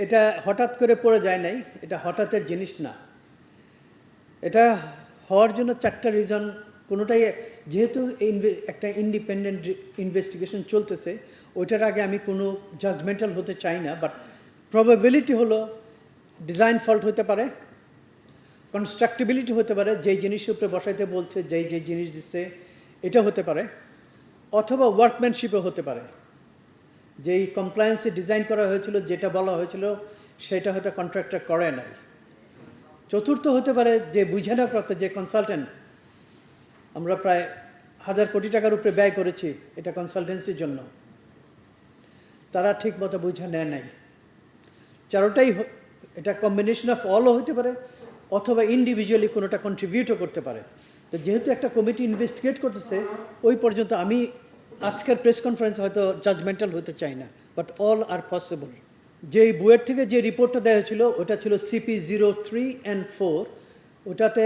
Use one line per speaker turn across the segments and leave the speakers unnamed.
এটা হঠাৎ করে পড়ে যায় নাই, এটা হঠাৎের জিনিস না। এটা হওয়ার জন্য চারটা রিজন। কোনোটাই যেহেতু একটা ইন্ডিপেন্ডেন্ট ইনভেস্টিগেশন চলতেছে, ওইটার আগে আমি কোনো জাজমেন্টাল হতে চাই না, বাট প্রবাবিলিটি হলো ডিজাইন ফল্ট হতে পারে, কনস্ট্রাক্টিবিলিটি হতে পারে, যেই জিনিসের উপরে বসাইতে বলছে যেই জিনিস দিচ্ছে এটা হতে পারে, অথবা ওয়ার্কম্যানশিপও হতে পারে। যেই কমপ্লায়েন্সে ডিজাইন করা হয়েছিল, যেটা বলা হয়েছিল সেটা হয়তো কন্ট্রাক্টর করে নাই। চতুর্থ হতে পারে যে বুঝানোর কথা, যে কনসালটেন্ট, আমরা প্রায় 1000 কোটি টাকার উপরে ব্যয় করেছি এটা কনসালটেন্সির জন্য, তারা ঠিক মতো বুঝে নেয় নাই। চারোটাই, এটা কম্বিনেশন অফ অলও হতে পারে, অথবা ইন্ডিভিজুয়ালি কোনোটা কন্ট্রিবিউটও করতে পারে। তো যেহেতু একটা কমিটি ইনভেস্টিগেট করতেছে, ওই পর্যন্ত আমি আজকের প্রেস কনফারেন্স হয়তো জাজমেন্টাল হতে চাই না, বাট অল আর পসিবল। যেই বুয়েট থেকে যে রিপোর্টটা দেওয়া হয়েছিল ওটা ছিল CP03 and 4। ওটাতে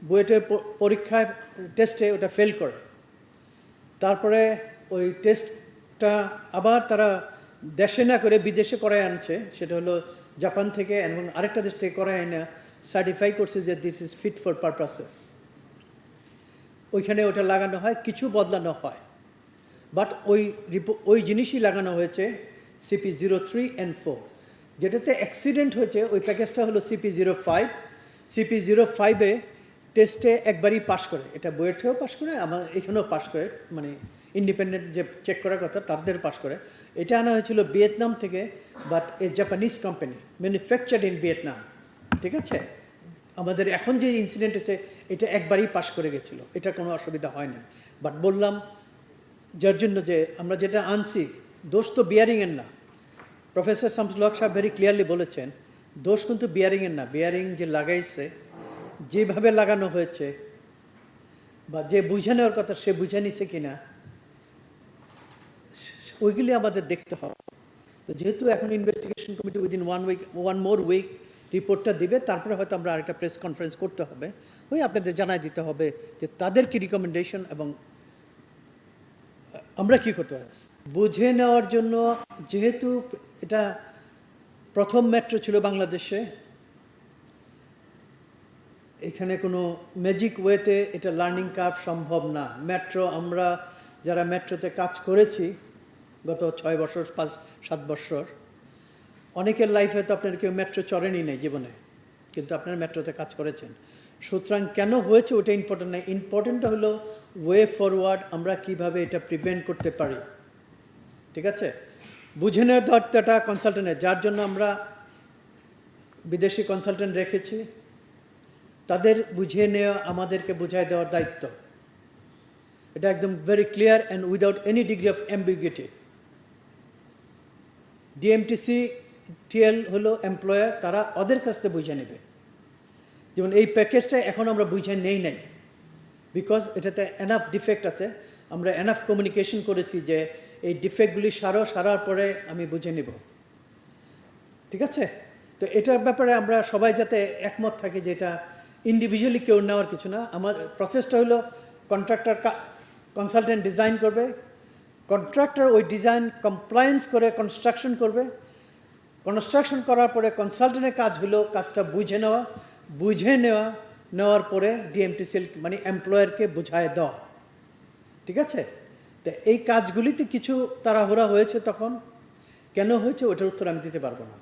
বুয়েটের পরীক্ষায় টেস্টে ওটা ফেল করে। তারপরে ওই টেস্টটা আবার তারা দেশে না করে বিদেশে করায় আনছে, সেটা হলো জাপান থেকে, এবং আরেকটা দেশ থেকে করায় আনা সার্টিফাই করছে যে this is fit for purposes. ওইখানে ওটা লাগানো হয়, কিছু বদলানো হয়, বাট ওই জিনিসই লাগানো হয়েছে CP03 and 4। যেটাতে অ্যাক্সিডেন্ট হয়েছে ওই প্যাকেজটা হলো CP05। CP05-এ টেস্টে একবারই পাস করে, এটা বুয়েটেও পাস করে, আমার এখানেও পাস করে, মানে ইন্ডিপেন্ডেন্ট যে চেক করার কথা তাদের পাস করে। এটা আনা হয়েছিল ভিয়েতনাম থেকে, but A Japanese company, manufactured in Vietnam. ঠিক আছে, আমাদের এখন যে ইনসিডেন্ট হয়েছে এটা একবারই পাস করে গেছিলো, এটা কোনো অসুবিধা হয় না। বাট বললাম যার জন্য যে আমরা যেটা আনছি, দোষ তো বিয়ারিংয়ের না। প্রফেসর শামসুল হক সাহেব ভেরি ক্লিয়ারলি বলেছেন, দোষ কিন্তু বিয়ারিংয়ের না। বিয়ারিং যে লাগাইছে, যেভাবে লাগানো হয়েছে, বা যে বুঝে নেওয়ার কথা সে বুঝে নিছে কিনা, ওইগুলি আমাদের দেখতে হবে। তো যেহেতু এখন investigation committee within one more week রিপোর্টটা দিবে, তারপরে হয়তো আমরা আরেকটা প্রেস কনফারেন্স করতে হবে, ওই আপনাদের জানাই দিতে হবে যে তাদের কি রিকমেন্ডেশন এবং আমরা কি করতে পারি বুঝে নেওয়ার জন্য। যেহেতু এটা প্রথম মেট্রো ছিল বাংলাদেশে, এখানে কোনো ম্যাজিক ওয়েতে এটা লার্নিং কার্ভ সম্ভব না। মেট্রো, আমরা যারা মেট্রোতে কাজ করেছি গত 6 বছর 5-7 বছর, অনেকের লাইফে তো আপনার কেউ মেট্রো চড়েনি নেই জীবনে, কিন্তু আপনারা মেট্রোতে কাজ করেছেন। সুতরাং কেন হয়েছে ওটা ইম্পর্টেন্ট না, ইম্পর্টেন্টটা হলো ওয়ে ফরওয়ার্ড, আমরা কিভাবে এটা প্রিভেন্ট করতে পারি। ঠিক আছে, বুঝে নেওয়ার দায়িত্বটা কনসালটেন্টের, যার জন্য আমরা বিদেশি কনসালটেন্ট রেখেছি, তাদের বুঝিয়ে নেওয়া, আমাদেরকে বুঝাই দেওয়ার দায়িত্ব। এটা একদম very clear and without any degree of ambiguity. ডিএমটিসি TL হলো এমপ্লয়ার, তারা ওদের কাছ থেকে বুঝে নেবে। যেমন এই প্যাকেজটা এখন আমরা বুঝে নেই নাই, বিকজ এটাতে এনাফ ডিফেক্ট আছে। আমরা এনাফ কমিউনিকেশন করেছি যে এই ডিফেক্টগুলি সারার পরে আমি বুঝে নেব। ঠিক আছে, তো এটার ব্যাপারে আমরা সবাই যাতে একমত থাকি যে এটা ইন্ডিভিজুয়ালি কেউ নেওয়ার কিছু না। আমার প্রসেসটা হলো কন্ট্রাক্টর কনসালটেন্ট ডিজাইন করবে, কন্ট্রাক্টর ওই ডিজাইন কমপ্লায়েন্স করে কনস্ট্রাকশন করবে, কনস্ট্রাকশন করার পরে কনসালটেন্টের কাজ হলো কাজটা বুঝে নেওয়ার পরে ডিএমটিসিএল মানে এমপ্লয়ারকে বুঝায় দেওয়া। ঠিক আছে, তো এই কাজগুলিতে কিছু তাড়াহুড়া হয়েছে, তখন কেন হয়েছে ওটার উত্তর আমি দিতে পারবো না।